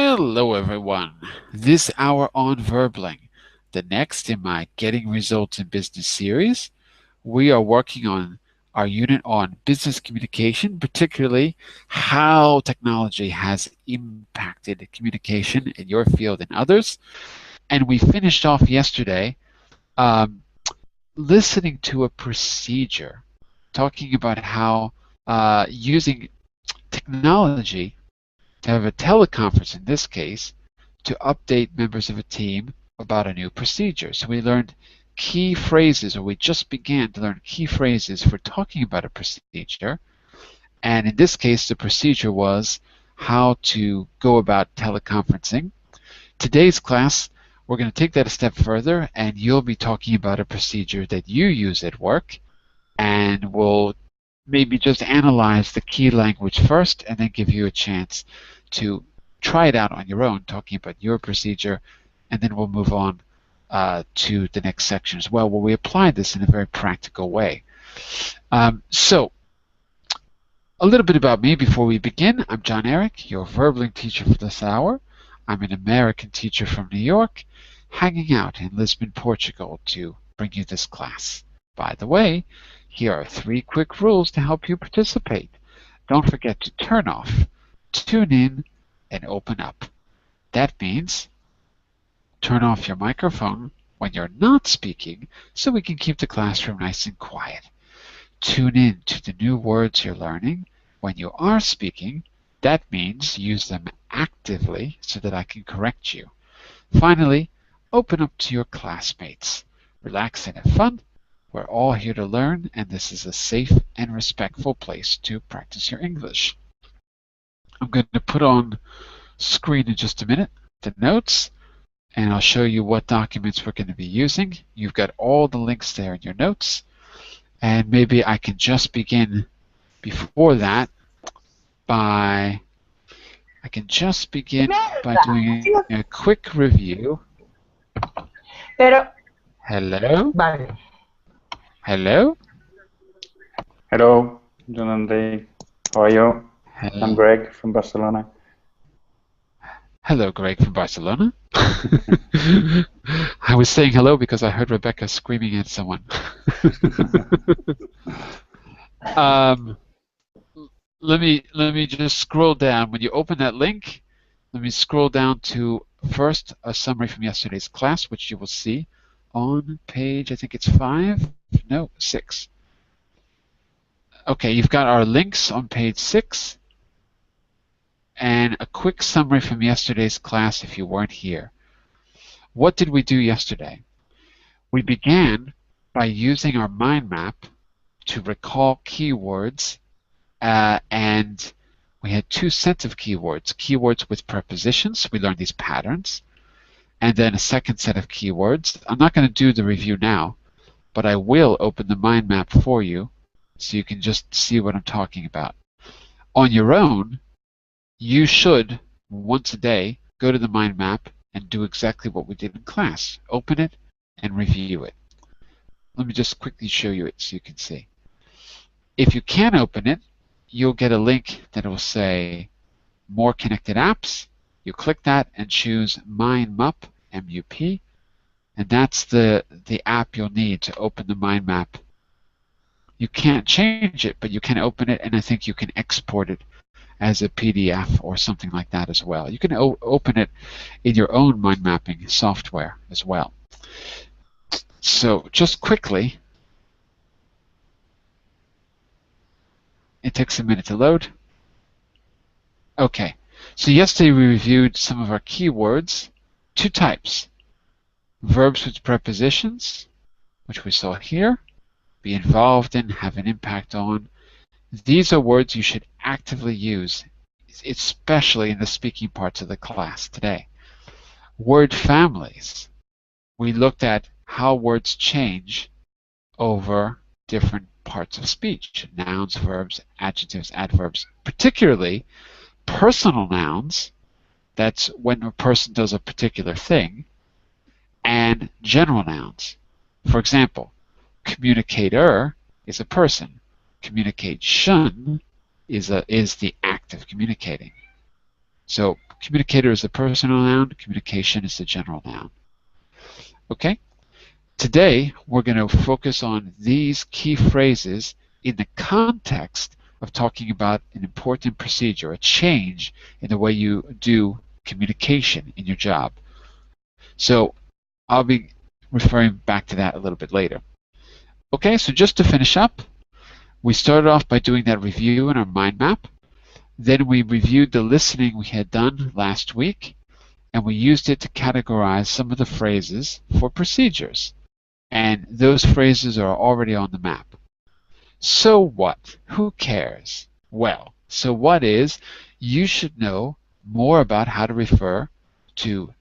Hello everyone. This hour on Verbling, the next in my Getting Results in Business series, we are working on our unit on business communication, particularly how technology has impacted communication in your field and others. And we finished off yesterday um, listening to a procedure, talking about how using technology to have a teleconference in this case to update members of a team about a new procedure. So we learned key phrases, or we just began to learn key phrases for talking about a procedure. And in this case, the procedure was how to go about teleconferencing. Today's class, we're going to take that a step further, and you'll be talking about a procedure that you use at work, and we'll maybe just analyze the key language first and then give you a chance to try it out on your own, talking about your procedure, and then we'll move on to the next section as well, where we apply this in a very practical way. So, a little bit about me before we begin. I'm Jon-Eric, your Verbling teacher for this hour. I'm an American teacher from New York, hanging out in Lisbon, Portugal to bring you this class. By the way, here are 3 quick rules to help you participate. Don't forget to turn off, tune in, and open up. That means turn off your microphone when you're not speaking so we can keep the classroom nice and quiet. Tune in to the new words you're learning. When you are speaking, that means use them actively so that I can correct you. Finally, open up to your classmates. Relax and have fun. We're all here to learn, and this is a safe and respectful place to practice your English. I'm going to put on screen in just a minute the notes, and I'll show you what documents we're going to be using. You've got all the links there in your notes, and maybe I can just begin before that by doing a quick review. Hello? Vale. Hello? Hello, Jon-Eric. How are you? Hello. I'm Greg from Barcelona. Hello, Greg from Barcelona. I was saying hello because I heard Rebecca screaming at someone. Let me just scroll down. When you open that link, let me scroll down to first a summary from yesterday's class, which you will see on page, I think it's 5? No, 6. Okay, you've got our links on page 6 and a quick summary from yesterday's class if you weren't here. What did we do yesterday? We began by using our mind map to recall keywords, and we had 2 sets of keywords. Keywords with prepositions, we learned these patterns, and then a second set of keywords. I'm not going to do the review now, but I will open the mind map for you so you can just see what I'm talking about. On your own, you should, once a day, go to the mind map and do exactly what we did in class. Open it and review it. Let me just quickly show you it so you can see. If you can open it, you'll get a link that will say More Connected Apps. You click that and choose Mind Map, M-U-P, and that's the app you'll need to open the mind map. You can't change it, but you can open it, and I think you can export it as a PDF or something like that as well. You can open it in your own mind mapping software as well. So just quickly, it takes a minute to load. Okay, so yesterday we reviewed some of our keywords. 2 types. Verbs with prepositions, which we saw here, be involved in, have an impact on. These are words you should actively use, especially in the speaking parts of the class today. Word families. We looked at how words change over different parts of speech. Nouns, verbs, adjectives, adverbs. Particularly personal nouns, that's when a person does a particular thing, and general nouns. For example, communicator is a person. Communication is the act of communicating. So Communicator is the personal noun. Communication is the general noun. Okay? Today, we're going to focus on these key phrases in the context of talking about an important procedure, a change in the way you do communication in your job. So I'll be referring back to that a little bit later. Okay, so just to finish up, we started off by doing that review in our mind map. Then we reviewed the listening we had done last week, and we used it to categorize some of the phrases for procedures. And those phrases are already on the map. So what? Who cares? Well, so what is, you should know more about how to refer to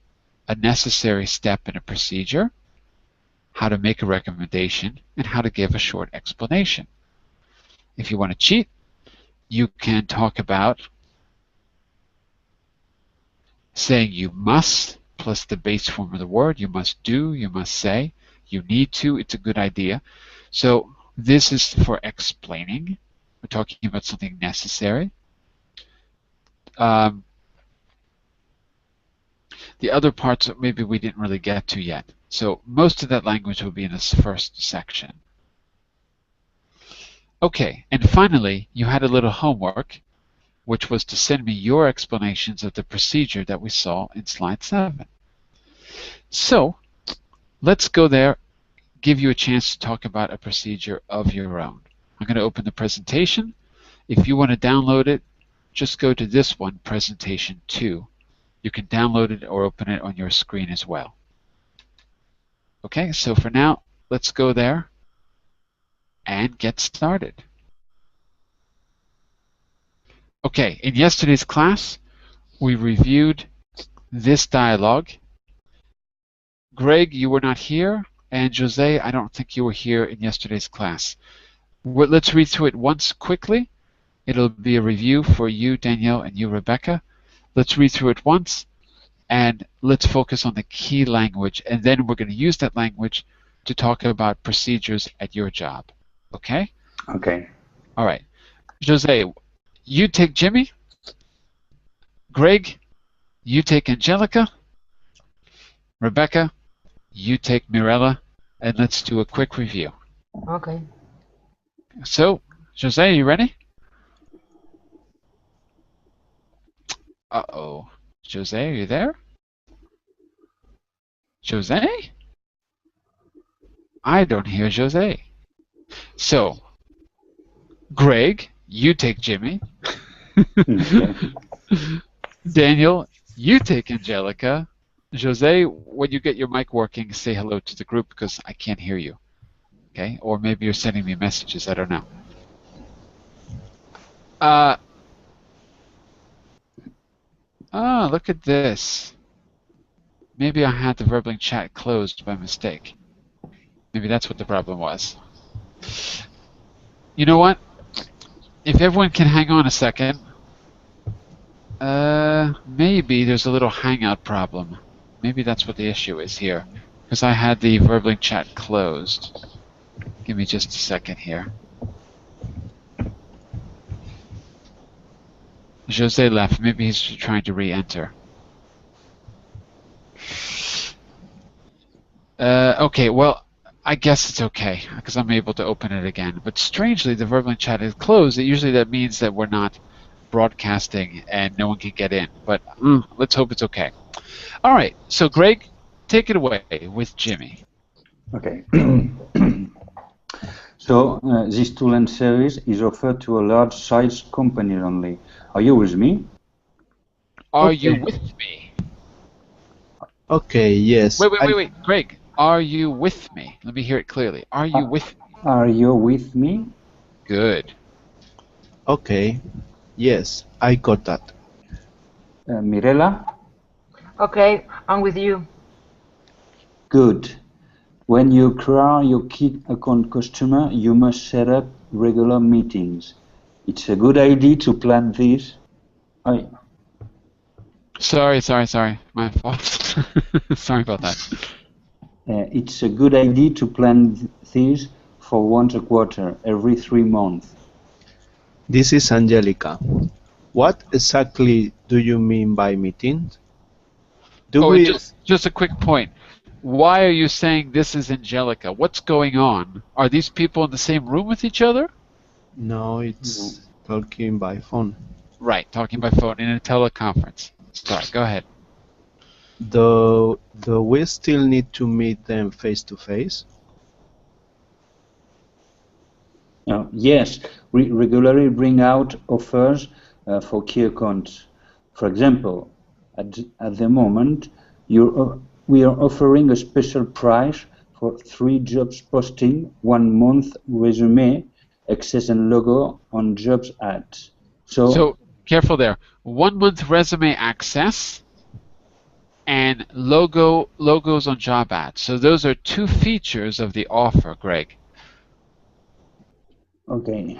a necessary step in a procedure, how to make a recommendation, and how to give a short explanation. If you want to cheat, you can talk about saying you must plus the base form of the word. You must do, you must say, you need to, it's a good idea. So this is for explaining. We're talking about something necessary. The other parts maybe we didn't really get to yet. So most of that language will be in this first section. Okay, and finally, you had a little homework, which was to send me your explanations of the procedure that we saw in slide 7. So let's go there, give you a chance to talk about a procedure of your own. I'm going to open the presentation. If you want to download it, just go to this one, Presentation 2. You can download it or open it on your screen as well. Okay, so for now, let's go there and get started. Okay, in yesterday's class, we reviewed this dialogue. Greg, you were not here, and Jose, I don't think you were here in yesterday's class. Let's read through it once quickly. It'll be a review for you, Danielle, and you, Rebecca. Let's read through it once, and let's focus on the key language, and then we're going to use that language to talk about procedures at your job. Okay? Okay. All right. Jose, you take Jimmy. Greg, you take Angelica. Rebecca, you take Mirella, and let's do a quick review. Okay. So, Jose, are you ready? Uh-oh. Jose, are you there? Jose? I don't hear Jose. So, Greg, you take Jimmy. Daniel, you take Angelica. Jose, when you get your mic working, say hello to the group because I can't hear you. Okay? Or maybe you're sending me messages. I don't know. Look at this. Maybe I had the Verbling chat closed by mistake. Maybe that's what the problem was. You know what? If everyone can hang on a second, maybe there's a little hangout problem. Maybe that's what the issue is here, because I had the Verbling chat closed. Give me just a second here. Jose left. Maybe he's trying to re-enter. Okay, well, I guess it's okay, because I'm able to open it again. But strangely, the Verbling chat is closed. Usually that means that we're not broadcasting and no one can get in. But let's hope it's okay. All right, so Greg, take it away with Jimmy. Okay. So this tool and service is offered to a large size company only. Are you with me? Are you with me? Okay, yes. Wait, Greg, are you with me? Let me hear it clearly. Are you with me? Are you with me? Good. Okay, yes, I got that. Mirella? Okay, I'm with you. Good. When you acquire your key account customer, you must set up regular meetings. It's a good idea to plan this. Sorry. My fault. Sorry about that. It's a good idea to plan this for once a quarter, every 3 months. This is Angelica. What exactly do you mean by meetings? Do Oh, and we? just a quick point. Why are you saying this is Angelica? What's going on? Are these people in the same room with each other? No, it's talking by phone. Right, talking by phone in a teleconference. Sorry, go ahead. Do we still need to meet them face to face? Yes, we regularly bring out offers for key accounts. For example, at the moment, we are offering a special price for 3 jobs posting, 1 month resume, access and logo on jobs ads. So careful there. 1 month resume access and logos on job ads. So those are 2 features of the offer, Greg. Okay.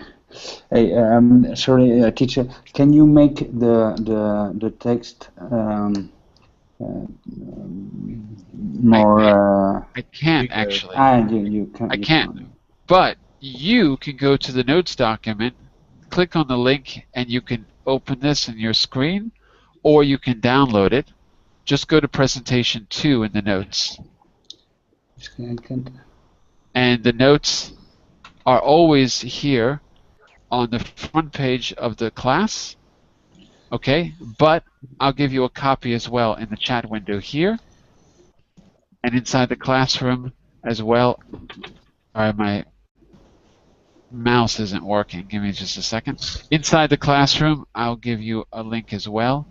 Hey, sorry, teacher. Can you make the text more? I can't actually. You can. I can't. But you can go to the notes document, click on the link, and you can open this in your screen, or you can download it. Just go to presentation 2 in the notes. And the notes are always here on the front page of the class. Okay, but I'll give you a copy as well in the chat window here and inside the classroom as well. Sorry, my mouse isn't working. Give me just a second. Inside the classroom, I'll give you a link as well.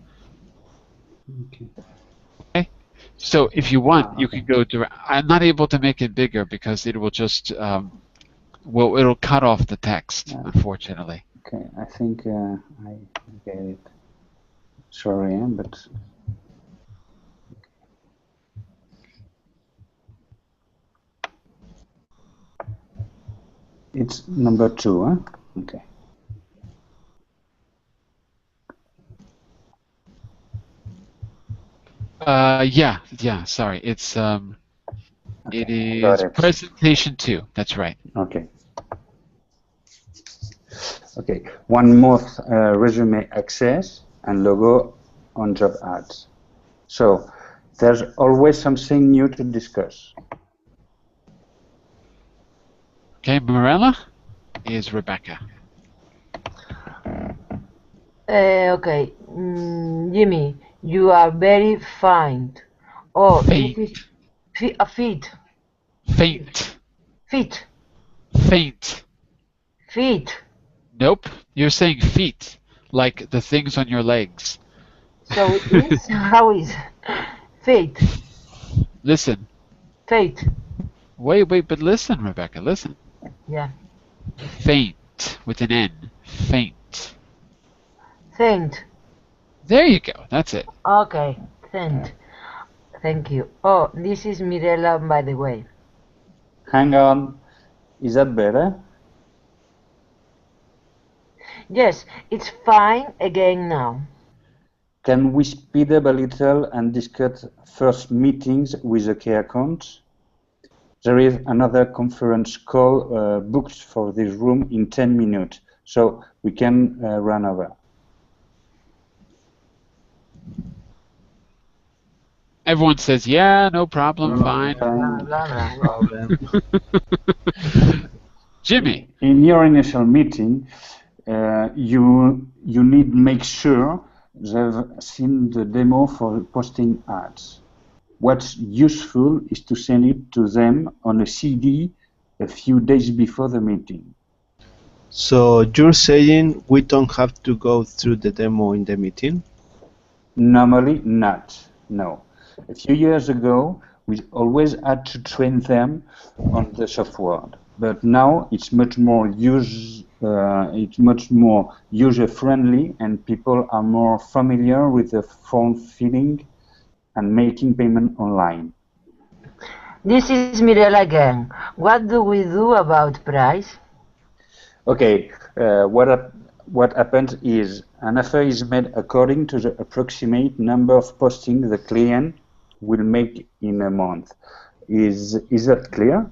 Okay. So if you want, you can go direct. I'm not able to make it bigger because it will just it'll cut off the text, unfortunately. Okay, I think I get it. Sorry, but it's number 2, huh? Okay. Yeah. Sorry, it's it is presentation 2. That's right. Okay. Okay. 1 month resume access and logo on job ads. So there's always something new to discuss. Okay, Morella is Rebecca. Okay. Jimmy, you are very fine. Oh, Faint. this is feet. Faint. Feet. Faint. Feet. Nope. You're saying feet, like the things on your legs. So it is? How is? Feet. Listen. Feet. Wait, but listen, Rebecca, listen. Yeah. Faint with an N. Faint. Faint. There you go. That's it. Okay. Faint. Thank you. Oh, this is Mirella, by the way. Hang on. Is that better? Yes, it's fine again now. Can we speed up a little and discuss first meetings with the key accounts? There is another conference call booked for this room in 10 minutes, so we can run over. Everyone says, yeah, no problem, fine. Blah, blah. Jimmy. In your initial meeting, you need to make sure they've seen the demo for posting ads. What's useful is to send it to them on a CD a few days before the meeting. So you're saying we don't have to go through the demo in the meeting? Normally not, no. A few years ago, we always had to train them on the software, but now it's much more user-friendly, and people are more familiar with the form filling and making payment online. This is Mirella again. What do we do about price? Okay, what happens is an offer is made according to the approximate number of postings the client will make in a month. Is that clear?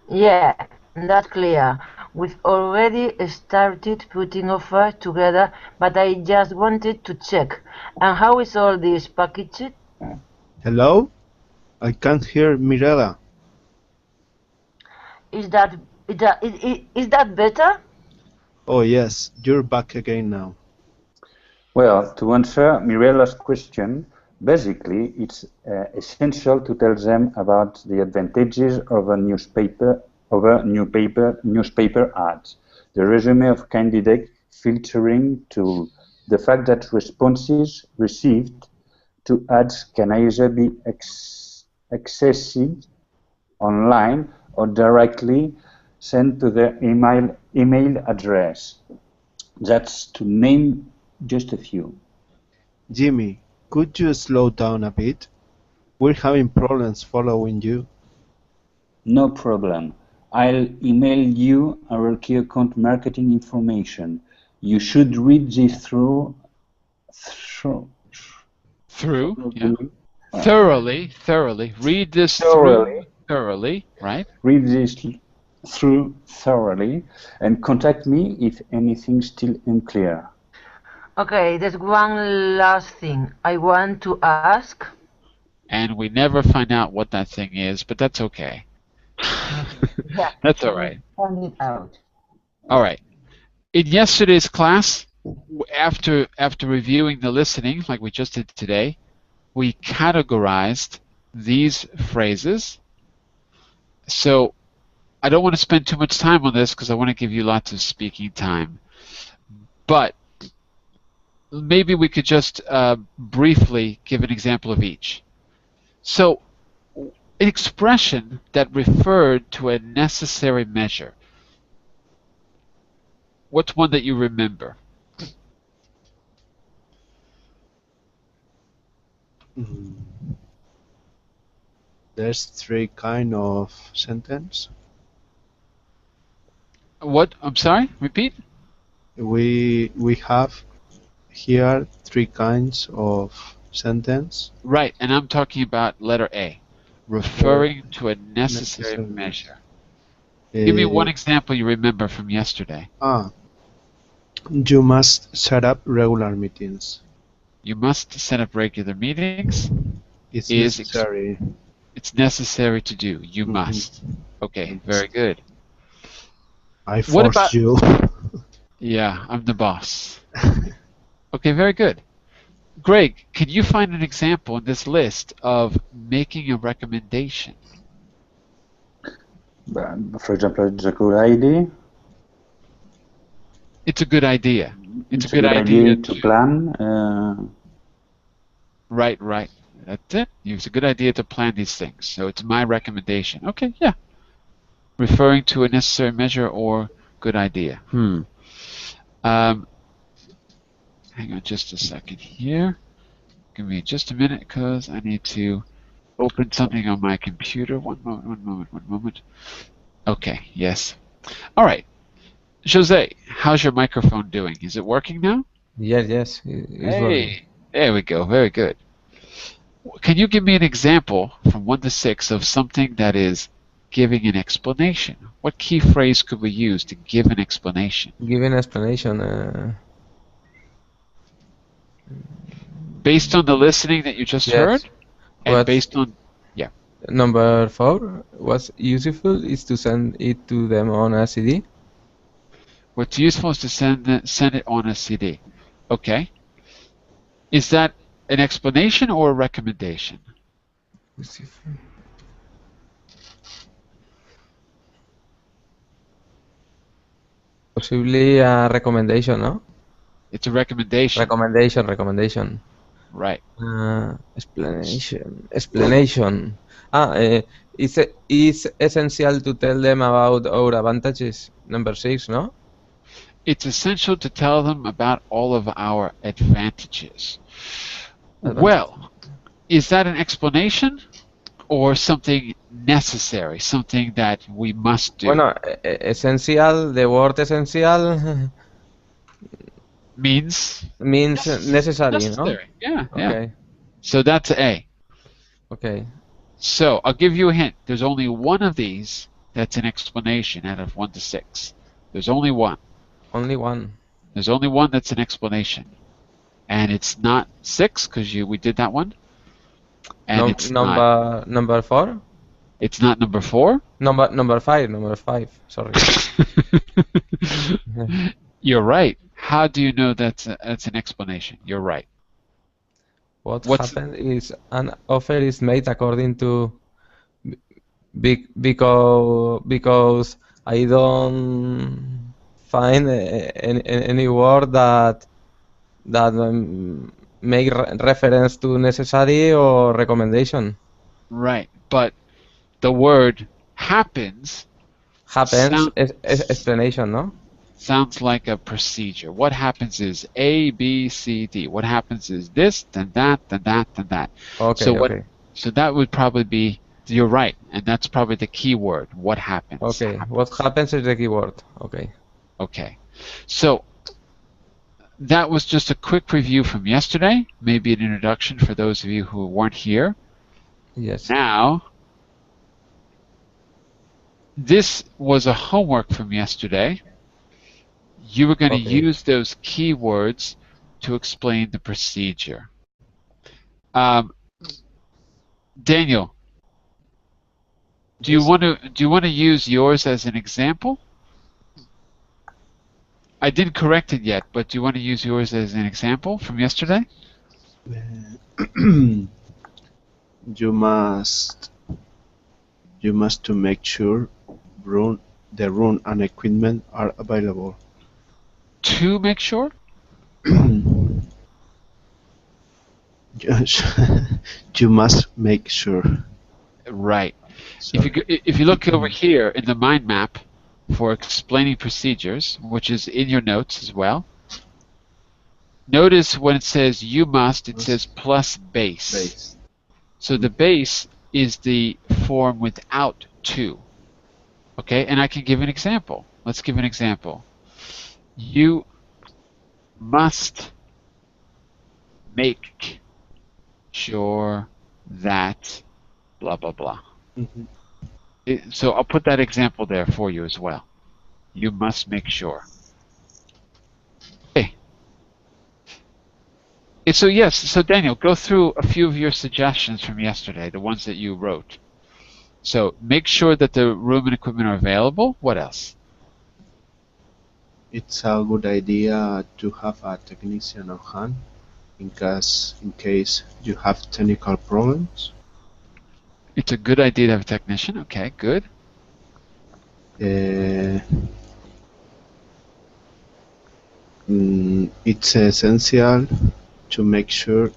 Yeah, that's clear. We've already started putting offers together, but I just wanted to check. And how is all this packaged? Hello? I can't hear Mirella. Is that is that better? Oh yes, you're back again now. Well, to answer Mirella's question, basically it's essential to tell them about the advantages of a newspaper ads, the resume of candidate filtering tool, the fact that responses received to ads can either be accessed online or directly sent to their email address. That's to name just a few. Jimmy, could you slow down a bit? We're having problems following you. No problem. I'll email you our key account marketing information. You should read this through. Yeah. Thoroughly. Read this through thoroughly, right? Read this through thoroughly and contact me if anything's still unclear. Okay, there's one last thing I want to ask. And we never find out what that thing is, but that's okay. Yeah, That's all right. find it out. All right. In yesterday's class, after reviewing the listening, like we just did today, we categorized these phrases. So I don't want to spend too much time on this because I want to give you lots of speaking time. But maybe we could just briefly give an example of each. So an expression that referred to a necessary measure. What's one that you remember? There's three kind of sentence. What? I'm sorry? Repeat? We have here three kinds of sentence. Right, and I'm talking about letter A, referring to a necessary measure. Give me one example you remember from yesterday. You must set up regular meetings. You must set up regular meetings. It's necessary. It's necessary to do. You must. Okay, very good. I forced you. Yeah, I'm the boss. Okay, very good. Greg, can you find an example in this list of making a recommendation? For example, it's a good idea. It's a good idea. It's a good idea to plan. Right. That's it. It's a good idea to plan these things. So it's my recommendation. Okay, yeah. Referring to a necessary measure or good idea. Hang on just a second here. Give me just a minute because I need to open something on my computer. One moment. Okay, yes. All right. Jose, how's your microphone doing? Is it working now? Yes. It's working. There we go. Very good. Can you give me an example from 1 to 6 of something that is giving an explanation? What key phrase could we use to give an explanation? Give an explanation. Based on the listening that you just heard? And based on... Yeah. Number 4, what's useful is to send it to them on a CD. What's useful is to send it on a CD. Okay. Is that an explanation or a recommendation? Possibly a recommendation, no? It's a recommendation. Recommendation. Right. Explanation. It's essential to tell them about our advantages. Number 6, no? It's essential to tell them about all of our advantages. Well, is that an explanation or something necessary, something that we must do? Bueno, essential, the word essential means necessary, no? Yeah. Okay. So that's A. Okay. So I'll give you a hint. There's only one of these that's an explanation out of 1 to 6. There's only one. Only one. There's only one that's an explanation. And it's not 6, because we did that one. And it's not Number 4? It's not number 4. Number 5. Number 5. Sorry. You're right. How do you know that's an explanation? You're right. What happened is an offer is made according to because I don't find any word that make reference to necessary or recommendation. Right, but the word happens explanation, no? Sounds like a procedure. What happens is A, B, C, D. What happens is this, then that, then that, then that. Okay. So that would probably be, you're right, and that's probably the key word. What happens? Okay. What happens is the key word. Okay. Okay. So that was just a quick review from yesterday, maybe an introduction for those of you who weren't here. Yes. Now, this was a homework from yesterday. You were going to use those keywords to explain the procedure. Daniel, do you want to use yours as an example? I didn't correct it yet, but do you want to use yours as an example from yesterday? You must to make sure the room and equipment are available. To make sure? Yes. You must make sure. Right. If you look over here in the mind map for explaining procedures, which is in your notes as well, notice when it says you must, it says plus base. So the base is the form without to. Okay, and I can give an example. Let's give an example. You must make sure that blah, blah, blah. So I'll put that example there for you as well. You must make sure. Okay. So Daniel, go through a few of your suggestions from yesterday, the ones that you wrote. So make sure that the room and equipment are available. What else? It's a good idea to have a technician on hand in case you have technical problems. It's a good idea to have a technician. Okay, good. It's essential to make sure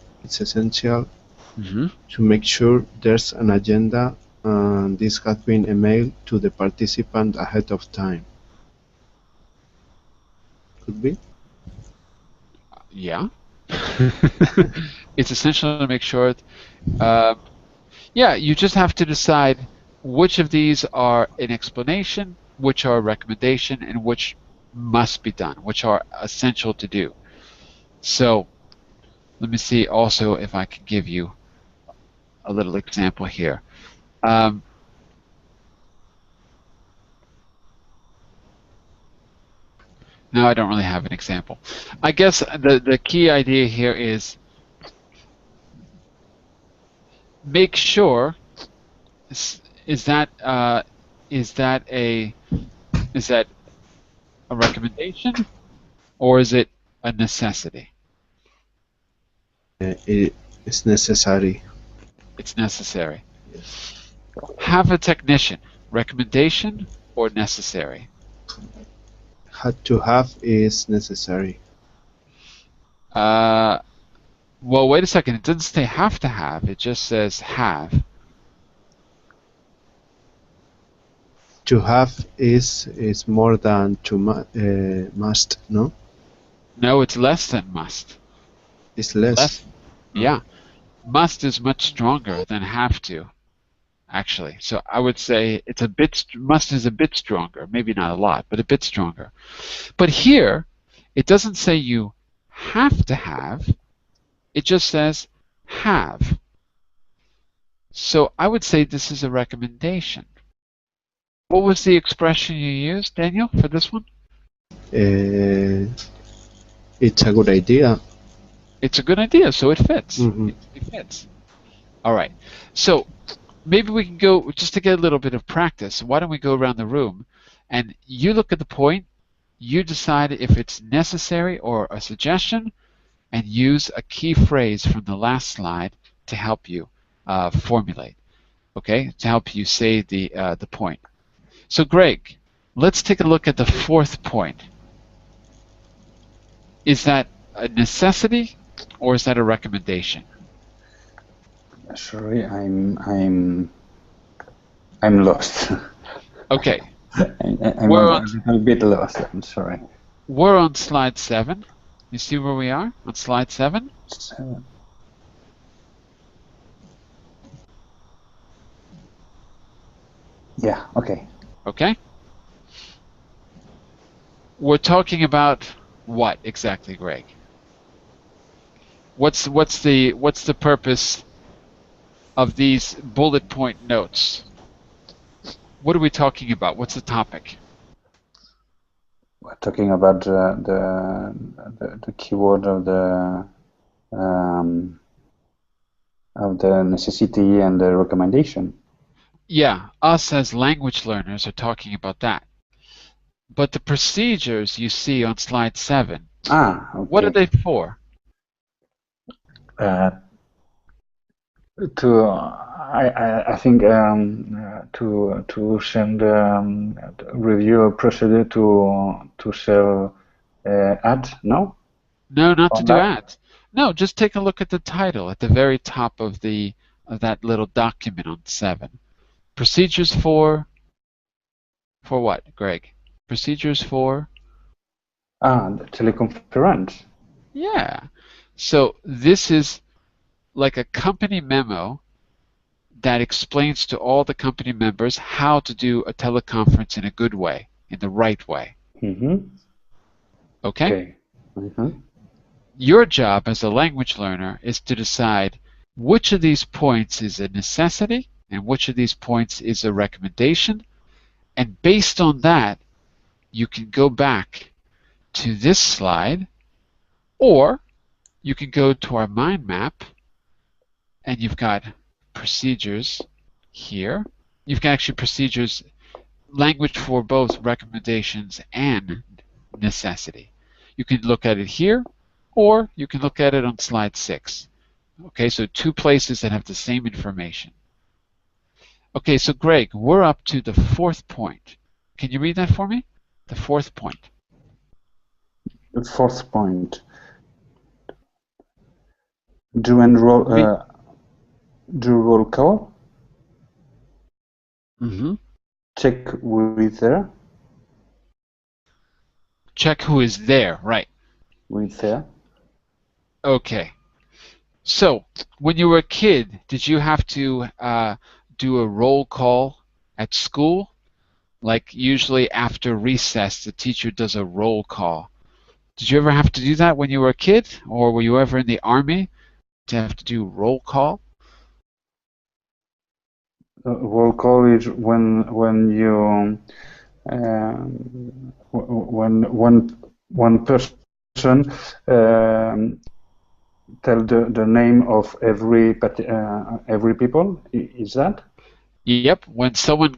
there's an agenda, and this has been emailed to the participant ahead of time. Could be? Yeah. It's essential to make sure. Yeah, you just have to decide which of these are an explanation, which are a recommendation, and which must be done, which are essential to do. So let me see also if I can give you a little example here. No, I don't really have an example. I guess the key idea here is make sure is that a recommendation or is it a necessity? It's necessary. It's necessary. Yes. Have a technician. Recommendation or necessary? Had to have is necessary. Well, wait a second. It doesn't say have to have. It just says have. To have is more than to must, no? No, it's less than must. It's less. Yeah. Must is much stronger than have to, actually. So I would say must is a bit stronger. Maybe not a lot, but a bit stronger. But here, it doesn't say you have to have. It just says have. So I would say this is a recommendation. What was the expression you used, Daniel, for this one? Uh, it's a good idea. It's a good idea, so it fits. Mm-hmm. It fits. All right. So maybe we can go, just to get a little bit of practice, why don't we go around the room and you look at the point, you decide if it's necessary or a suggestion, and use a key phrase from the last slide to help you formulate, okay, to help you say the point. So Greg, let's take a look at the fourth point. Is that a necessity or is that a recommendation? Sorry, I'm lost. Okay. I'm We're a on, little bit lost. I'm sorry. we're on slide 7. You see where we are on slide 7? 7. Yeah. Okay. Okay. We're talking about what exactly, Greg? What's the purpose of these bullet point notes? What are we talking about? What's the topic? We're talking about the keyword of the necessity and the recommendation. Yeah, us as language learners are talking about that. But the procedures you see on slide 7, okay. What are they for? I think to send review procedure to sell ads. No. No, not to do Online? ads. No, just take a look at the title at the very top of that little document on 7. Procedures for what, Greg? Procedures for? The teleconference. Yeah. So this is like a company memo that explains to all the company members how to do a teleconference in a good way, in the right way. Mm-hmm. Okay? Okay. Mm-hmm. Your job as a language learner is to decide which of these points is a necessity and which of these points is a recommendation. And based on that, you can go back to this slide, or you can go to our mind map and you've got procedures here. You've got actually procedures, language for both recommendations and necessity. You can look at it here, or you can look at it on slide 6. Okay, so 2 places that have the same information. Okay, so Greg, we're up to the 4th point. Can you read that for me? The 4th point. The 4th point. Do roll call. Mm-hmm. Check who is there. Check who is there, right. With there. Okay. So, when you were a kid, did you have to do a roll call at school? Like usually after recess, the teacher does a roll call. Did you ever have to do that when you were a kid? Or were you ever in the army to have to do roll call? Roll call is when you when one person tell the name of every people. Is that? Yep, when someone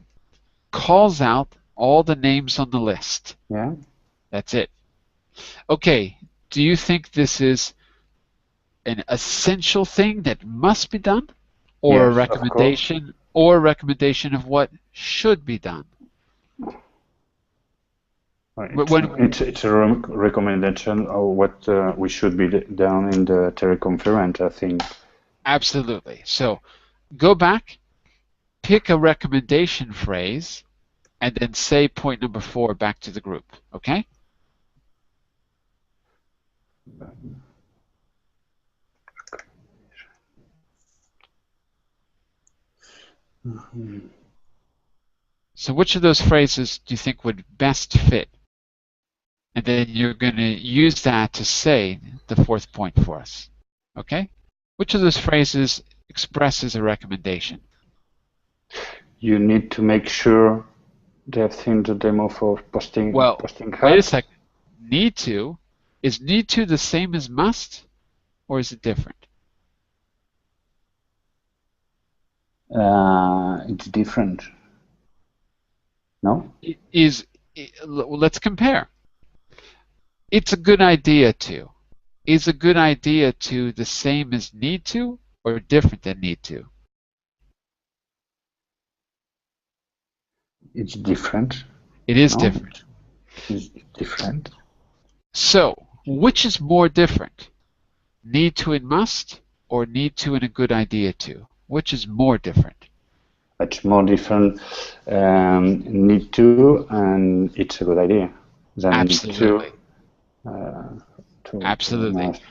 calls out all the names on the list. Yeah. That's it. Okay, do you think this is an essential thing that must be done, or Yes, a recommendation, of what should be done? It's a recommendation of what we should be done in the teleconference, I think. Absolutely. So go back, pick a recommendation phrase, and then say point number 4 back to the group, okay? Mm-hmm. So which of those phrases do you think would best fit? And then you're going to use that to say the 4th point for us, okay? Which of those phrases expresses a recommendation? You need to make sure they have seen the demo for posting. Well, posting wait a ads. second. need to, is need to the same as must, or is it different? It's different. No? Let's compare. It's a good idea to. Is a good idea to the same as need to or different than need to? It's different. It is No? different. It's different. So, which is more different? Need to and must, or need to and a good idea to? Which is more different? It's more different. Need to, and it's a good idea. Than Absolutely. To Absolutely. must.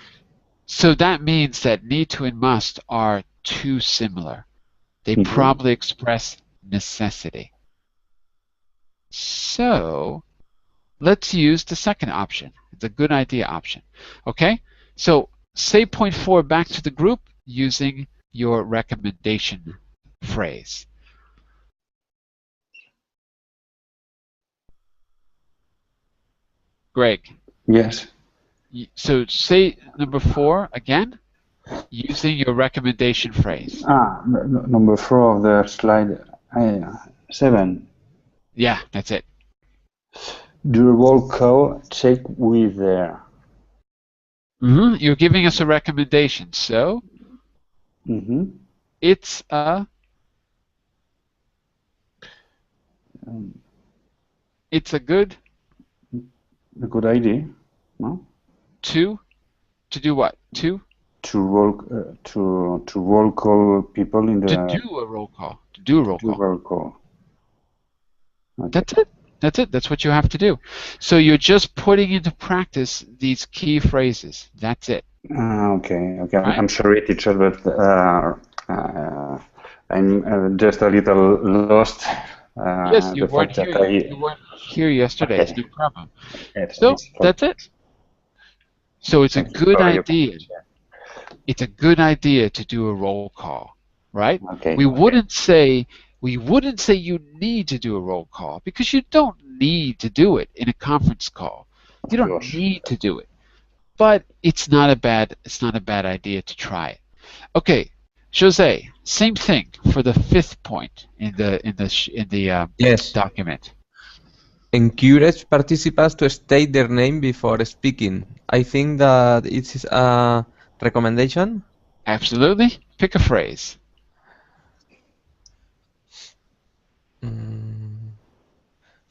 So that means that need to and must are too similar. They probably express necessity. So let's use the second option, the good idea option. Okay? So say point 4 back to the group using your recommendation phrase. Greg. Yes. So say number 4 again, using your recommendation phrase. Number 4 of the slide 7. Yeah, that's it. Do a roll call, check with there. You're giving us a recommendation, so it's a good idea, no? To do what? To roll call people in the to do a roll call. To do a roll call. roll call. Okay. That's it. That's it. That's what you have to do. So you're just putting into practice these key phrases. That's it. Okay. Right? I'm sorry, teacher, but I'm just a little lost. Yes, you weren't here. You weren't here yesterday. Okay. It's no problem. Yes, So that's it. So it's a good Sorry. idea. It's a good idea to do a roll call, right? Okay. We wouldn't say you need to do a roll call because you don't need to do it in a conference call. You don't need to do it. But it's not a bad idea to try it. Okay, Jose, same thing for the 5th point in the Yes. document. Encourage participants to state their name before speaking. I think that it's a recommendation. Absolutely. Pick a phrase.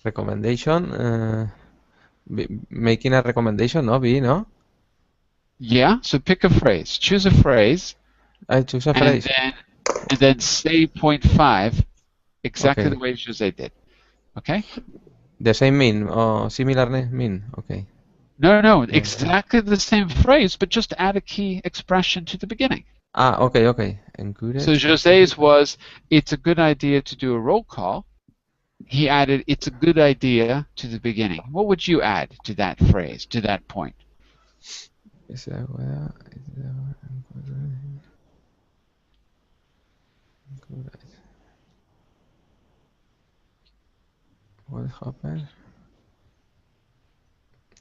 Recommendation. Making a recommendation, no? No? Yeah, so pick a phrase. Choose a phrase. I choose a phrase. And then say point 5 exactly Okay. the way Jose did. Okay? The same mean or similar mean? Okay. No, exactly the same phrase, but just add a key expression to the beginning. Okay. Encourage. So Jose's was, it's a good idea to do a roll call. He added, it's a good idea to the beginning. What would you add to that phrase, to that point? What happened?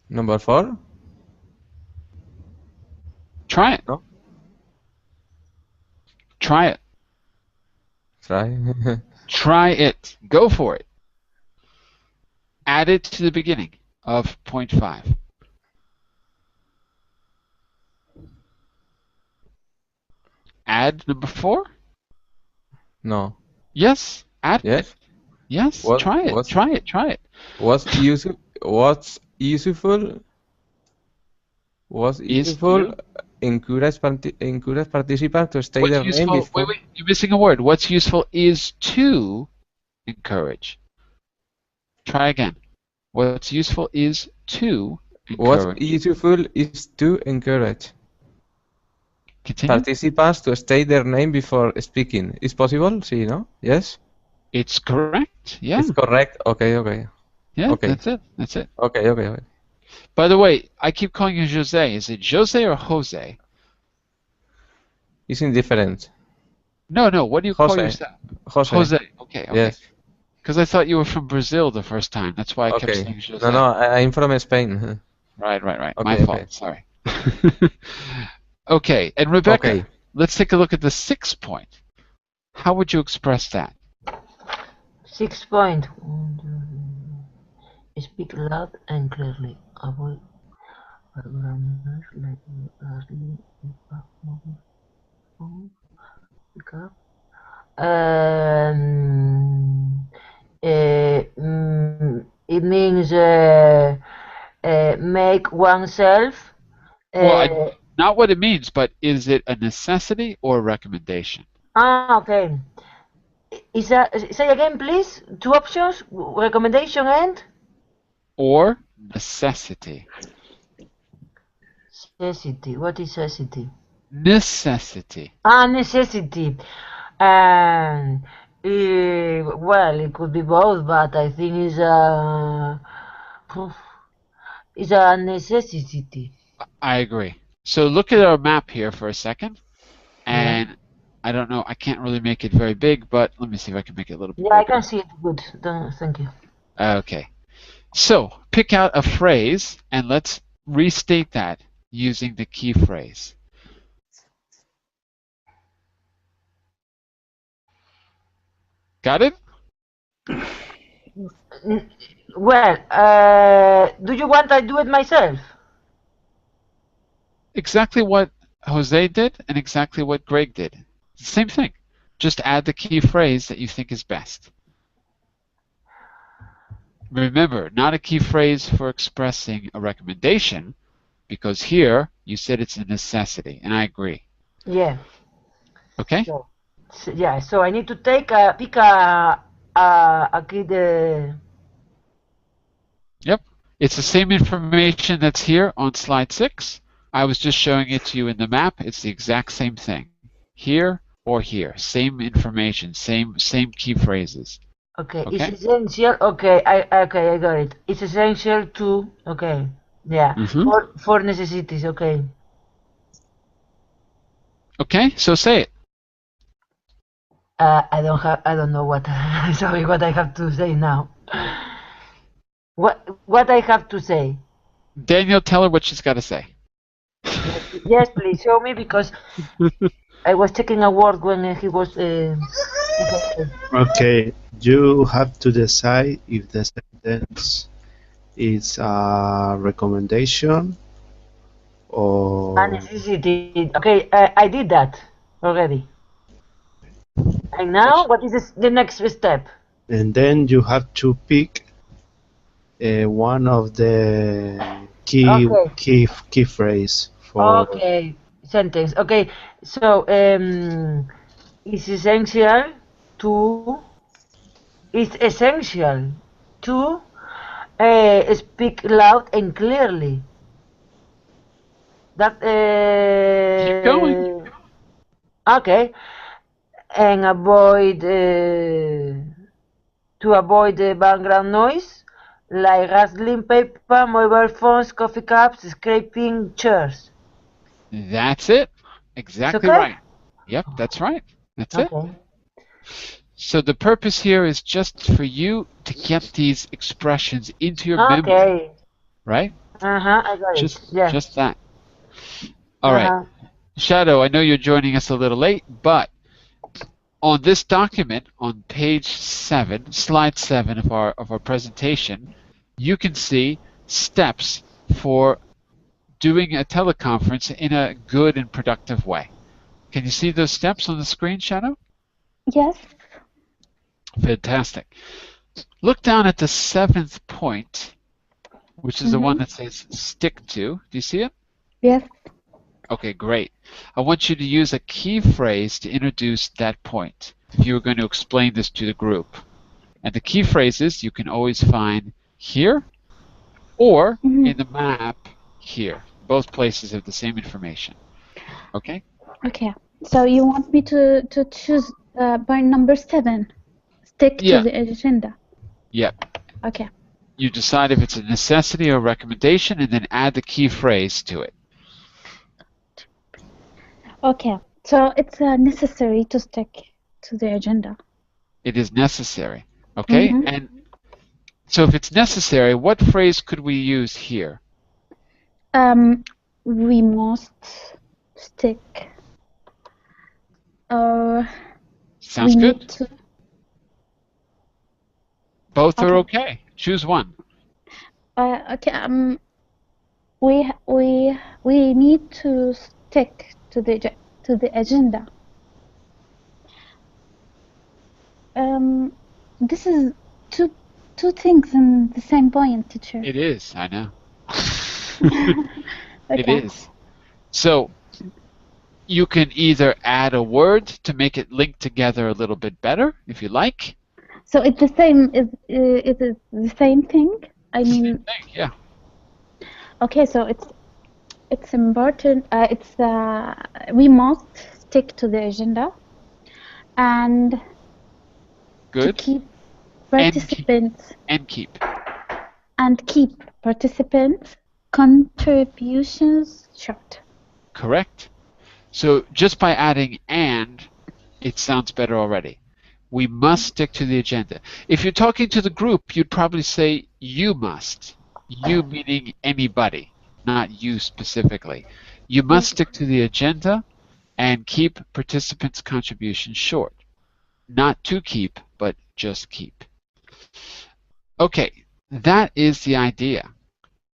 Number 4? Try it. No? Try it. Try. Try it. Go for it. Add it to the beginning of point 5. Add number 4? No. Yes. Add Yes? it. Yes. Try it. Try it. What's useful? Encourage participants to state their name before. Wait, you're missing a word. What's useful is to encourage. Try again. What's useful is to encourage. What's useful is to encourage Continue. participants to state their name before speaking. Is possible? Sí, no? Yes? It's correct. Yeah. It's correct. Okay. Yeah, okay. That's it. Okay. By the way, I keep calling you Jose. Is it Jose or Jose? It's indifferent. No. What do you call Jose. yourself? Jose. Okay. Yes. Because I thought you were from Brazil the first time. That's why I kept saying Jose. No, I'm from Spain. Right. Okay, My okay. fault. Sorry. Okay, and Rebecca, Okay. let's take a look at the 6th point. How would you express that? 6 point. Speak loud and clearly. Avoid background noise like rustling, pick up. It means make oneself. Well, Uh, not what it means, but is it a necessity or a recommendation? okay. Say again, please. Two options: recommendation and Or necessity? necessity. What is necessity? Necessity. Necessity. And well, it could be both, but I think it's a necessity. I agree. So look at our map here for a second, Yeah. and I don't know, I can't really make it very big, but let me see if I can make it a little bit Yeah, I bigger. can see it good. Thank you. Okay. So pick out a phrase and let's restate that using the key phrase. Got it? Well, do you want I do it myself? Exactly what Jose did and exactly what Greg did. Same thing. Just add the key phrase that you think is best. Remember, not a key phrase for expressing a recommendation, because here you said it's a necessity, and I agree. Yeah. Okay? Yeah. So I need to pick a kid. Yep. It's the same information that's here on slide 6. I was just showing it to you in the map. It's the exact same thing. Here or here. Same information, same key phrases. Okay, it's Okay? essential. Okay, I got it. It's essential to. Okay, yeah. Mm-hmm. For necessities. Okay. Okay, so say it. I don't know what. Sorry, what I have to say now. What I have to say? Daniel, tell her what she's got to say. Yes, please show me because I was checking a word when he was. Okay, you have to decide if the sentence is a recommendation A or necessity. Okay, I did that already. And now, what is the next step? and then you have to pick one of the Okay. key phrase for Okay. Sentence. Okay. So, it's essential to. It's essential to speak loud and clearly. That. Keep going. Okay. And avoid. To avoid the background noise, like rustling paper, mobile phones, coffee cups, scraping chairs. That's it. It's Exactly okay? right. Yep, that's right. That's it. Okay. So the purpose here is just for you to get these expressions into your memory, Okay. right? I got it. Yeah. Just that. All right. Uh-huh. Shadow, I know you're joining us a little late, but on this document on page 7, slide 7 of our presentation, you can see steps for doing a teleconference in a good and productive way. Can you see those steps on the screen, Shadow? Yes. Fantastic. Look down at the 7th point, which is the one that says stick to. Do you see it? Yes. Okay, great. I want you to use a key phrase to introduce that point if you were going to explain this to the group. And the key phrases you can always find here or in the map here. Both places have the same information. Okay? Okay. So you want me to choose point number 7? Stick to the agenda. Yep. Okay. You decide if it's a necessity or a recommendation and then add the key phrase to it. Okay. So it's necessary to stick to the agenda. It is necessary. Okay? And so if it's necessary, what phrase could we use here? We must stick. Sounds We good. need to. Both are Okay. okay. Choose one. Okay. We need to stick to the agenda. This is two things in the same point, teacher. It is, I know. It Okay. is. So you can either add a word to make it link together a little bit better, if you like. So it's the same. It is the same thing. I Same mean, thing, yeah. okay. So it's important. We must stick to the agenda and to Good. keep And participants keep. participants' contributions short. Correct. So just by adding and, it sounds better already. We must stick to the agenda. If you're talking to the group, you'd probably say you must. You meaning anybody, not you specifically. You must stick to the agenda and keep participants' contributions short. Not to keep, but just keep. Okay, that is the idea.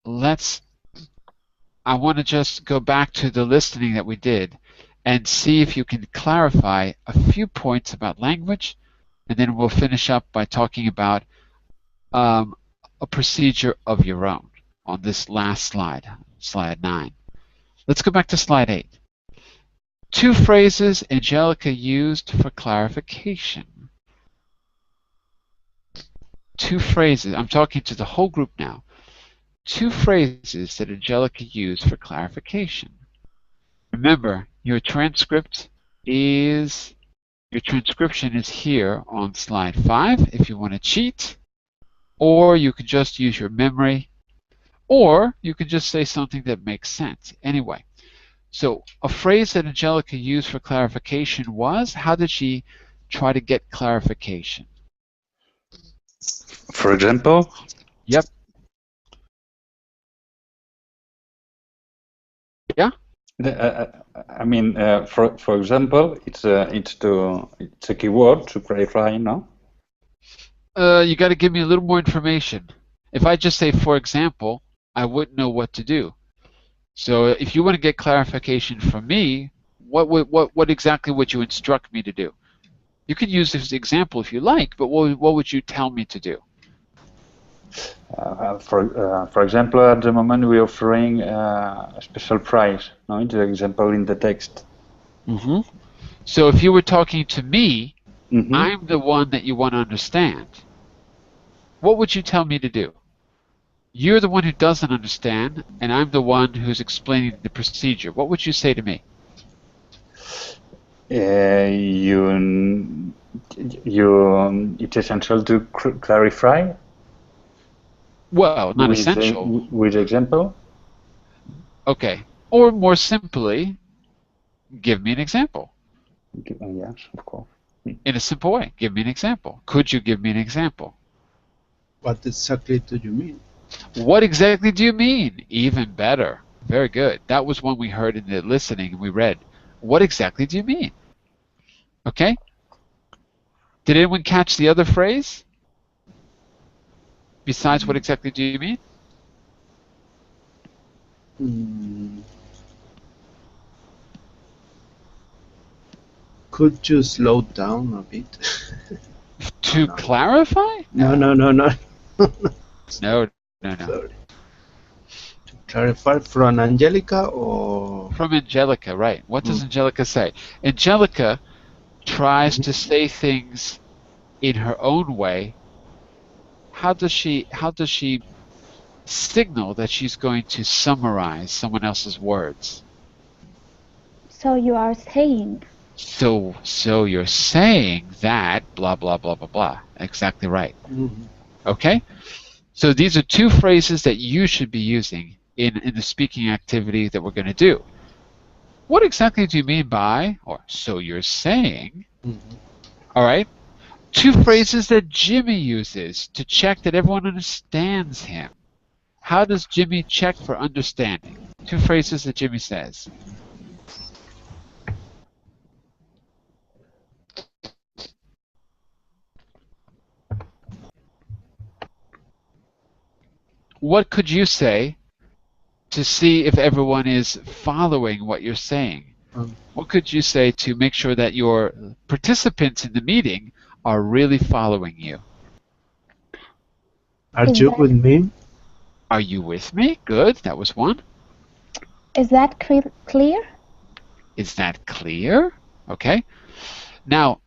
I want to just go back to the listening that we did and see if you can clarify a few points about language, and then we'll finish up by talking about a procedure of your own on this last slide, slide 9. Let's go back to slide 8. 2 phrases Angelica used for clarification. 2 phrases. I'm talking to the whole group now. 2 phrases that Angelica used for clarification. Remember, your transcription is here on slide 5 if you want to cheat, or you can just use your memory, or you can just say something that makes sense. Anyway, so a phrase that Angelica used for clarification was, how did she try to get clarification? For example? Yep. Yeah? I mean, for example, it's a keyword to clarify, no? You got to give me a little more information. If I just say, for example, I wouldn't know what to do. So if you want to get clarification from me, what exactly would you instruct me to do? You can use this example if you like, but what would you tell me to do? For example, at the moment we're offering a special price, no? It's an example in the text. Mm-hmm. So if you were talking to me, I'm the one that you want to understand. What would you tell me to do? You're the one who doesn't understand, and I'm the one who's explaining the procedure. What would you say to me? It's essential to clarify. Well, not essential. With example? Okay. Or more simply, give me an example. Yes, of course. In a simple way, give me an example. Could you give me an example? What exactly do you mean? What exactly do you mean? Even better. Very good. That was one we heard in the listening and we read. What exactly do you mean? Okay? Did anyone catch the other phrase? Besides, what exactly do you mean? Could you slow down a bit? To clarify? No. No. Sorry. To clarify from Angelica or? From Angelica, right. What does Angelica say? Angelica tries to say things in her own way. How does she signal that she's going to summarize someone else's words? So you are saying. So you're saying that blah blah blah blah blah. Exactly right. Okay? So these are 2 phrases that you should be using in the speaking activity that we're going to do. What exactly do you mean by, or so you're saying? All right? 2 phrases that Jimmy uses to check that everyone understands him. How does Jimmy check for understanding? 2 phrases that Jimmy says. What could you say to see if everyone is following what you're saying? What could you say to make sure that your participants in the meeting are really following you? Are you with me? Are you with me? Good. That was one. Is that clear? Is that clear? Okay. Now,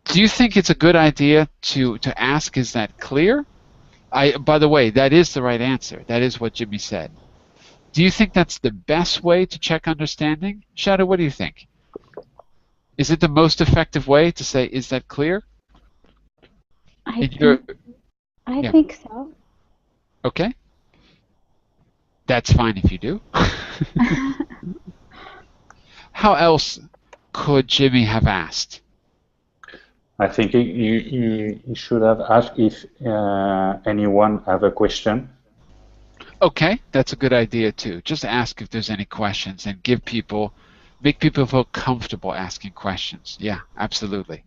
do you think it's a good idea to ask, is that clear? By the way, that is the right answer. That is what Jimmy said. Do you think that's the best way to check understanding? Shadow, what do you think? Is it the most effective way to say, is that clear? I think so. Okay. That's fine if you do. How else could Jimmy have asked? I think you should have asked if anyone have a question. Okay, that's a good idea too. Just ask if there's any questions and make people feel comfortable asking questions. Yeah, absolutely.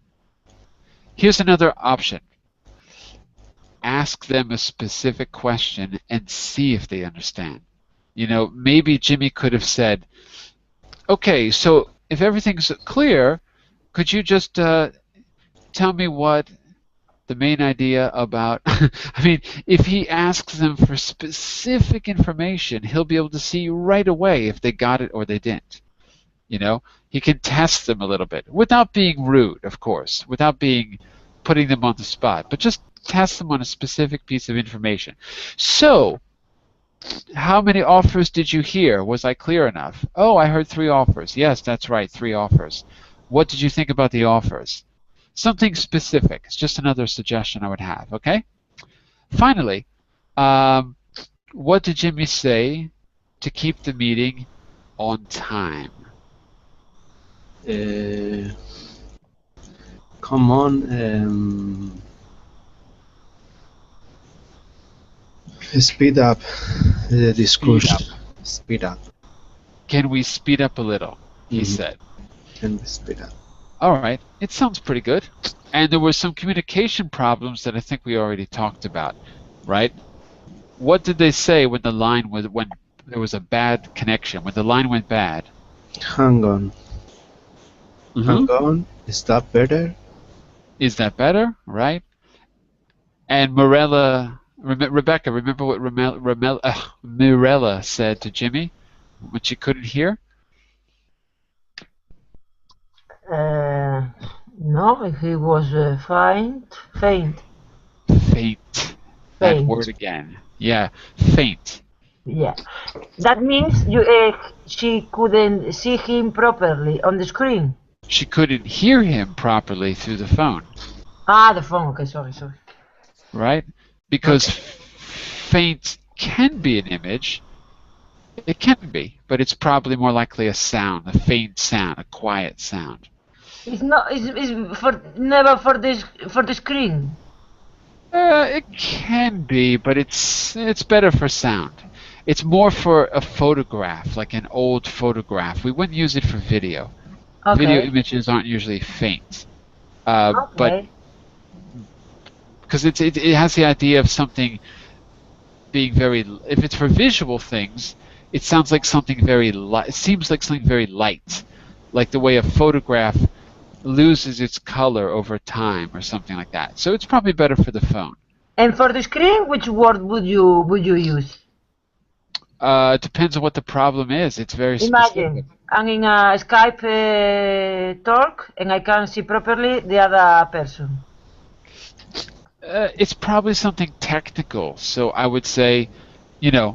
Here's another option. Ask them a specific question and see if they understand. You know, maybe Jimmy could have said, okay, so if everything's clear, could you just tell me what the main idea about, I mean, if he asks them for specific information, he'll be able to see right away if they got it or they didn't. You know, he can test them a little bit without being rude, of course, without putting them on the spot, but just test them on a specific piece of information. So, how many offers did you hear? Was I clear enough? Oh, I heard 3 offers. Yes, that's right, 3 offers. What did you think about the offers? Something specific. It's just another suggestion I would have, okay? Finally, what did Jimmy say to keep the meeting on time? Come on, speed up the discourse. Speed up. Can we speed up a little? He said. Can we speed up? All right, it sounds pretty good. And there were some communication problems that I think we already talked about, right? What did they say when when there was a bad connection, when the line went bad? Hang on. Hang on. Is that better? Is that better? Right? And Rebecca, remember what Mirella said to Jimmy when she couldn't hear? No, he was faint. Faint. That word again. Yeah, faint. Yeah, that means she couldn't see him properly on the screen. She couldn't hear him properly through the phone. Ah, the phone. Okay, sorry. Right? Because faint can be an image. It can be, but it's probably more likely a sound, a faint sound, a quiet sound. It's not. It's never for the screen. It can be, but it's better for sound. It's more for a photograph, like an old photograph. We wouldn't use it for video. Okay. Video images aren't usually faint, but because it has the idea of something being very. If it's for visual things, it sounds like something very light. It seems like something very light, like the way a photograph loses its color over time or something like that. So it's probably better for the phone. And for the screen, which word would you use? Depends on what the problem is. It's very specific. Imagine I'm in a Skype talk and I can't see properly the other person. It's probably something technical. So I would say, there's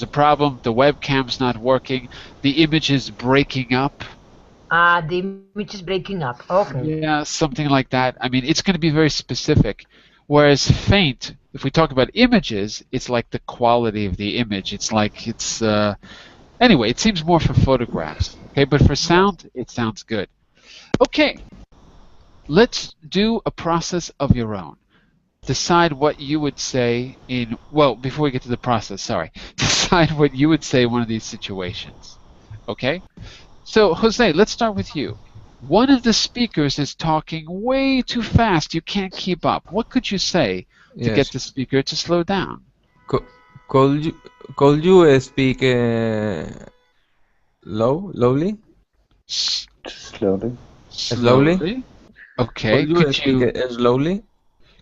a problem. The webcam's not working. The image is breaking up. The image is breaking up. Okay. Yeah, something like that. I mean, it's going to be very specific. Whereas faint, if we talk about images, it's like the quality of the image. It's like anyway, it seems more for photographs. Okay, but for sound, it sounds good. Okay, let's do a process of your own. decide what you would say in, well, before we get to the process, sorry. Decide what you would say in one of these situations. Okay? So, Jose, let's start with you. One of the speakers is talking way too fast. You can't keep up. What could you say to get Yes. the speaker to slow down? Co could you speak lowly? Slowly. Slowly. Okay. Could you speak slowly?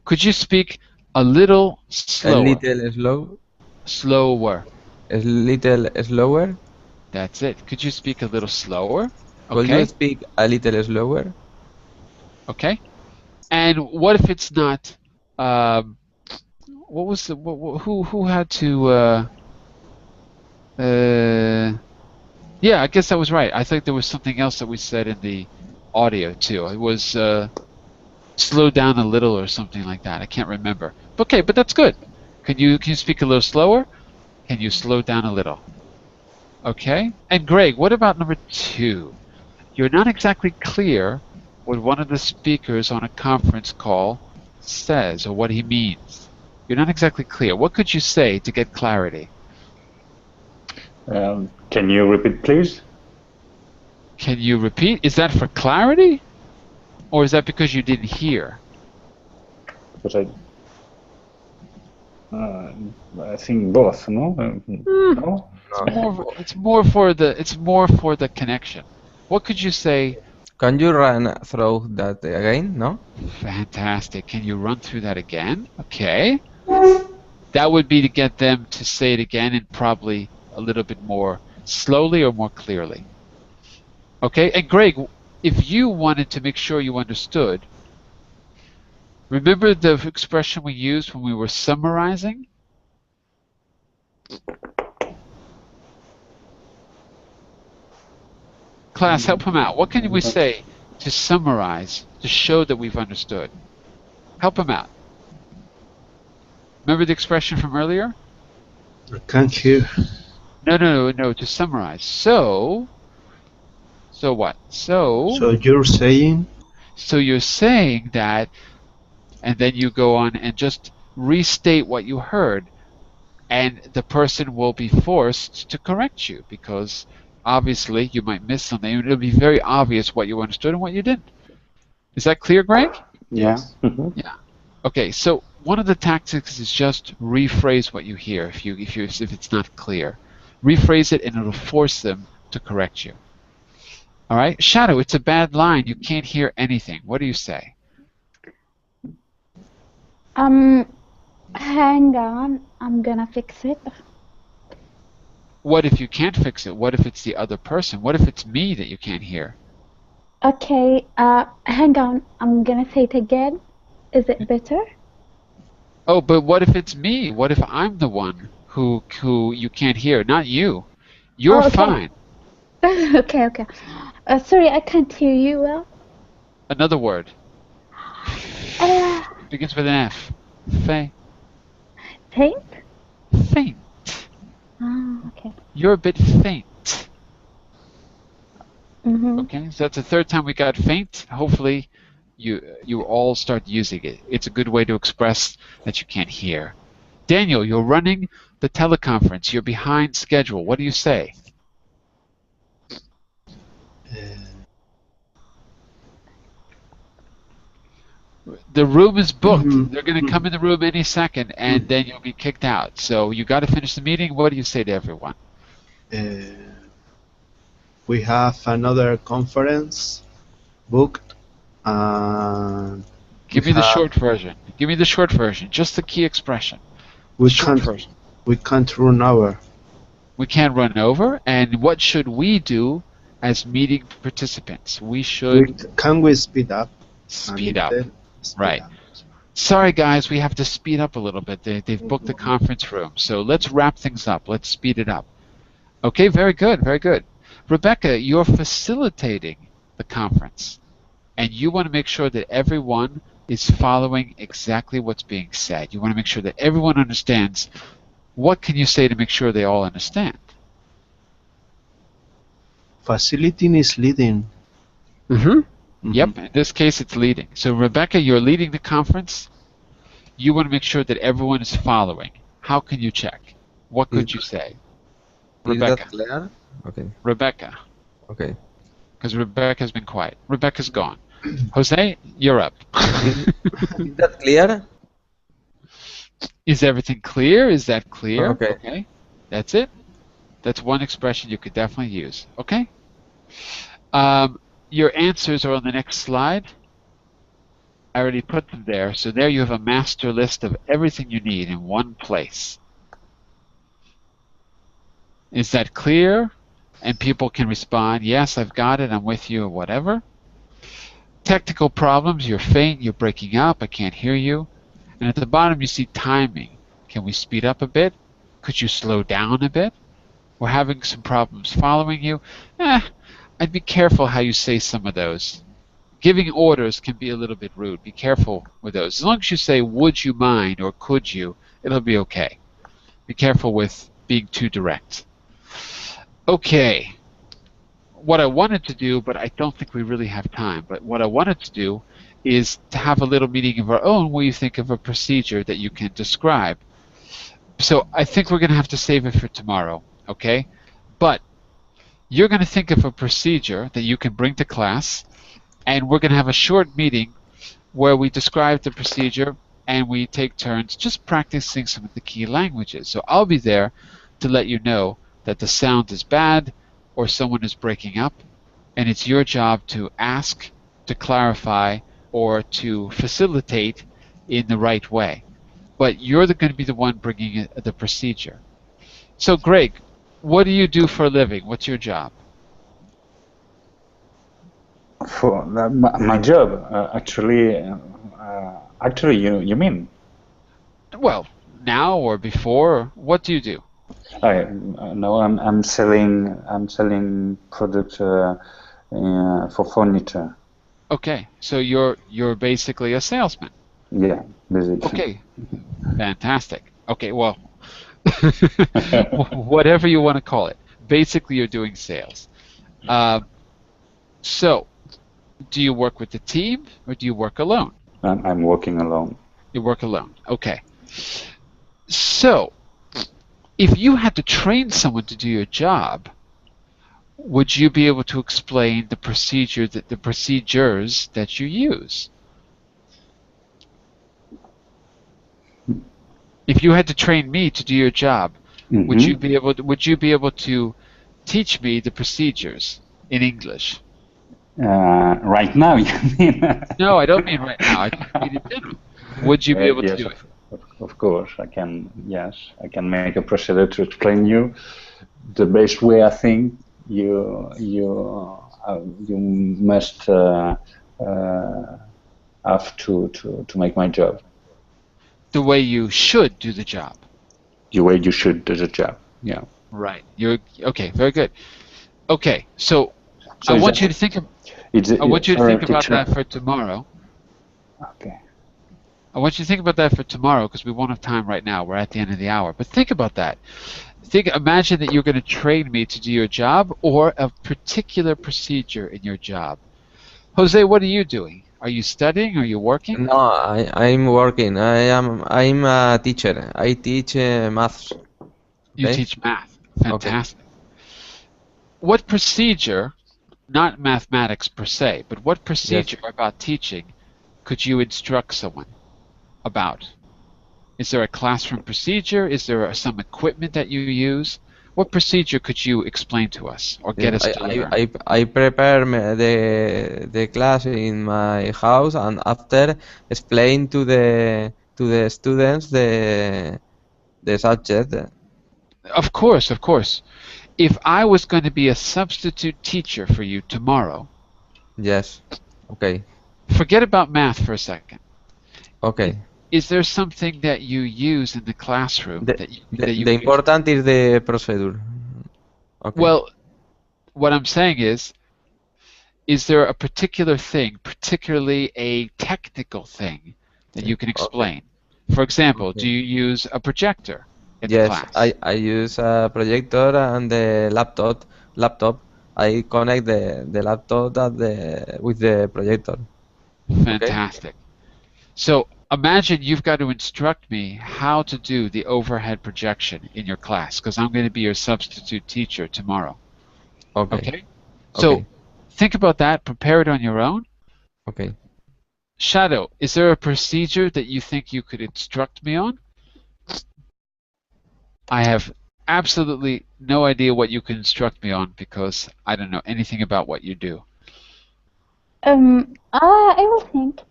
Could you speak a little A slower? little Slower. a little slower? That's it. Could you speak a little slower? Could you Okay. speak a little slower? Okay. And what if it's not? What was the who had to? Yeah, I guess that was right. I think there was something else that we said in the audio too. It was slow down a little or something like that. I can't remember. Okay, but that's good. Can you speak a little slower? Can you slow down a little? Okay. And Greg, what about number 2? You're not exactly clear what one of the speakers on a conference call says or what he means. You're not exactly clear. What could you say to get clarity? Can you repeat, please? Can you repeat? Is that for clarity? Or is that because you didn't hear? Because I think both, no? No? It's more for the connection. What could you say? Can you run through that again? No? Fantastic. Can you run through that again? Okay. That would be to get them to say it again and probably a little bit more slowly or more clearly. Okay, and Greg, if you wanted to make sure you understood, remember the expression we used when we were summarizing? Class, help him out. What can we say to summarize, to show that we've understood? Help him out. Remember the expression from earlier? I can't hear. No, to summarize. So what? So you're saying? So you're saying that, and then you go on and just restate what you heard, and the person will be forced to correct you because obviously you might miss something. It'll be very obvious what you understood and what you didn't. Is that clear, Greg? Yeah. Yeah. Okay, so one of the tactics is just rephrase what you hear if it's not clear. Rephrase it and it'll force them to correct you. All right, Shadow, it's a bad line. You can't hear anything. What do you say? Hang on, I'm gonna fix it. What if you can't fix it? What if it's the other person? What if it's me that you can't hear? Okay, hang on, I'm gonna say it again. Is it better? Oh, but what if it's me? What if I'm the one who you can't hear, not you? You're okay. fine. Okay. Sorry, I can't hear you well. Another word. Begins with an F. Faint. Faint? Faint. Okay. You're a bit faint. Mm-hmm. Okay, so that's the third time we got faint. Hopefully you all start using it. It's a good way to express that you can't hear. Daniel, you're running the teleconference. You're behind schedule. What do you say? The room is booked. They're going to come in the room any second, and then you'll be kicked out. So you got to finish the meeting. What do you say to everyone? We have another conference booked. Give me the short version. Give me the short version. Just the key expression. We Short version. can't run over. We can't run over. And what should we do as meeting participants? We should... Can we speed up? Speed up. Right. Sorry, guys, we have to speed up a little bit. They've booked the conference room. So let's wrap things up. Let's speed it up. Okay, very good, very good. Rebecca, you're facilitating the conference. And you want to make sure that everyone is following exactly what's being said. You want to make sure that everyone understands. What can you say to make sure they all understand? Facilitating is leading. Yep, in this case it's leading. So Rebecca, you're leading the conference. You want to make sure that everyone is following. How can you check? What could you say? Is that Rebecca. clear? Okay. Rebecca. Okay. Because Rebecca's been quiet. Rebecca's gone. Jose, you're up. Is that clear? Is everything clear? Is that clear? Okay. Okay. That's it. That's one expression you could definitely use. Okay. Your answers are on the next slide. I already put them there. So there you have a master list of everything you need in one place. Is that clear? And people can respond, yes, I've got it, I'm with you, or whatever. Technical problems, you're faint, you're breaking up, I can't hear you. And at the bottom you see timing. Can we speed up a bit? Could you slow down a bit? We're having some problems following you. I'd be careful how you say some of those. Giving orders can be a little bit rude. Be careful with those. As long as you say, would you mind, or could you, it'll be okay. Be careful with being too direct. Okay. What I wanted to do, but I don't think we really have time, but what I wanted to do is to have a little meeting of our own where you think of a procedure that you can describe. So I think we're going to have to save it for tomorrow, okay? But you're going to think of a procedure that you can bring to class, and we're going to have a short meeting where we describe the procedure and we take turns just practicing some of the key languages. So I'll be there to let you know that the sound is bad or someone is breaking up, and it's your job to ask, to clarify, or to facilitate in the right way. But you're going to be the one bringing the procedure. So Greg, what do you do for a living? What's your job? For my job, actually, you mean? Well, now or before, what do you do? No, I'm selling products for furniture. Okay, so you're basically a salesman. Yeah, basically. Okay, fantastic. Okay, well, whatever you want to call it. Basically, you're doing sales. So, do you work with the team or do you work alone? I'm working alone. You work alone. Okay. So, if you had to train someone to do your job, would you be able to explain the procedures that you use? If you had to train me to do your job, would you be able to teach me the procedures in English? Right now, you mean? No, I don't mean right now. I just mean in general. Would you be able to do it? Of course, I can. Yes, I can make a procedure to explain you the best way. I think you must have to make my job. The way you should do the job. The way you should do the job. Yeah. Right. You're okay. Very good. Okay. So I want you to think. I want you to think about that for tomorrow. Okay. I want you to think about that for tomorrow because we won't have time right now. We're at the end of the hour. But think about that. Imagine that you're going to train me to do your job or a particular procedure in your job. Jose, what are you doing? Are you studying? Are you working? No, I'm working. I'm a teacher. I teach maths. You teach math. Fantastic. Okay. What procedure, not mathematics per se, but what procedure about teaching could you instruct someone about? Is there a classroom procedure? Is there some equipment that you use? What procedure could you explain to us or get us to learn? I prepare the class in my house and after explain to the students the subject. Of course, of course. If I was going to be a substitute teacher for you tomorrow. Yes. Okay. Forget about math for a second. Okay. Is there something that you use in the classroom that you important is the procedure. Okay. Well, what I'm saying is there a particular thing, particularly a technical thing, that you can explain? Okay. For example, do you use a projector in the class? Yes, I use a projector and the laptop. I connect the laptop with the projector. Fantastic. Okay. So imagine you've got to instruct me how to do the overhead projection in your class, because I'm going to be your substitute teacher tomorrow. Okay. Okay? So Okay. think about that, prepare it on your own. Okay. Shadow, is there a procedure that you think you could instruct me on? I have absolutely no idea what you can instruct me on because I don't know anything about what you do. I will think.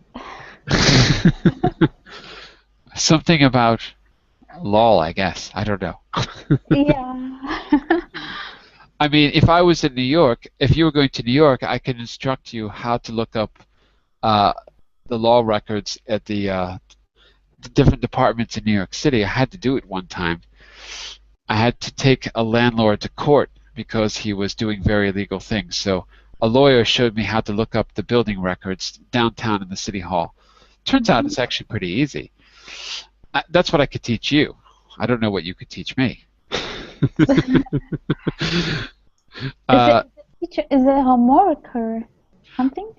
Something about lol, I guess. I don't know. Yeah. I mean, if I was in New York, if you were going to New York, I could instruct you how to look up the law records at the different departments in New York City. I had to do it one time. I had to take a landlord to court because he was doing very illegal things. So a lawyer showed me how to look up the building records downtown in the city hall. Turns out it's actually pretty easy. That's what I could teach you. I don't know what you could teach me. Is it homework or something?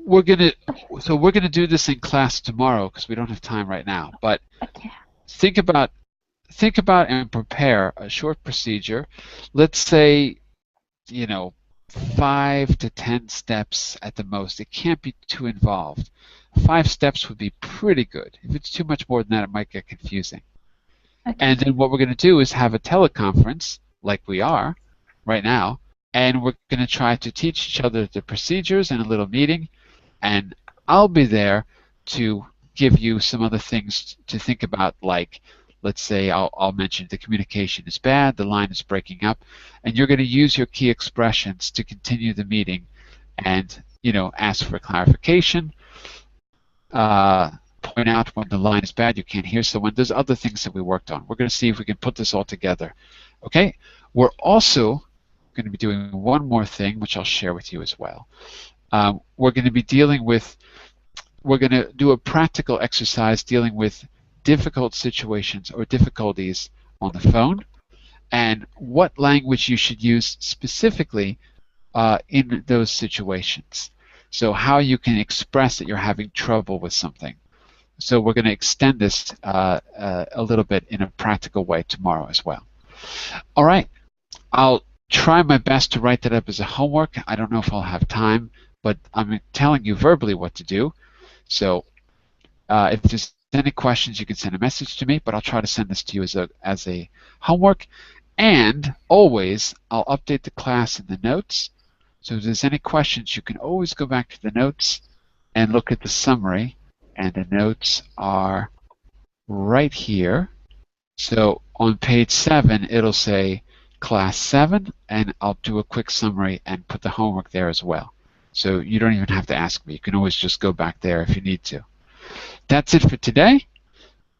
We're gonna do this in class tomorrow because we don't have time right now. But Okay. think about and prepare a short procedure. Let's say, 5 to 10 steps at the most. It can't be too involved. 5 steps would be pretty good. If it's too much more than that, it might get confusing. Okay. And then what we're going to do is have a teleconference, like we are right now, and we're going to try to teach each other the procedures in a little meeting, and I'll be there to give you some other things to think about, like, let's say I'll mention the communication is bad, the line is breaking up, and you're going to use your key expressions to continue the meeting and, ask for clarification, point out when the line is bad, you can't hear someone. There's other things that we worked on. We're going to see if we can put this all together. Okay? We're also going to be doing one more thing, which I'll share with you as well. We're going to be we're going to do a practical exercise dealing with difficult situations or difficulties on the phone, and what language you should use specifically in those situations. So how you can express that you're having trouble with something. So we're going to extend this a little bit in a practical way tomorrow as well. All right. I'll try my best to write that up as a homework. I don't know if I'll have time, but I'm telling you verbally what to do. So if there's any questions, you can send a message to me, but I'll try to send this to you as a homework. And always, I'll update the class in the notes. So if there's any questions, you can always go back to the notes and look at the summary. And the notes are right here. So on page 7, it'll say class 7, and I'll do a quick summary and put the homework there as well. So you don't even have to ask me. You can always just go back there if you need to. That's it for today.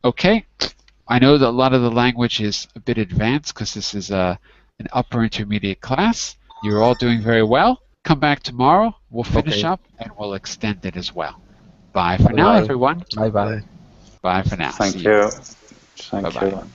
Okay. I know that a lot of the language is a bit advanced because this is an upper intermediate class. You're all doing very well. Come back tomorrow. We'll finish up and we'll extend it as well. Bye for now, everyone. Bye-bye. Bye for now. Thank See you. Thank Bye-bye. you.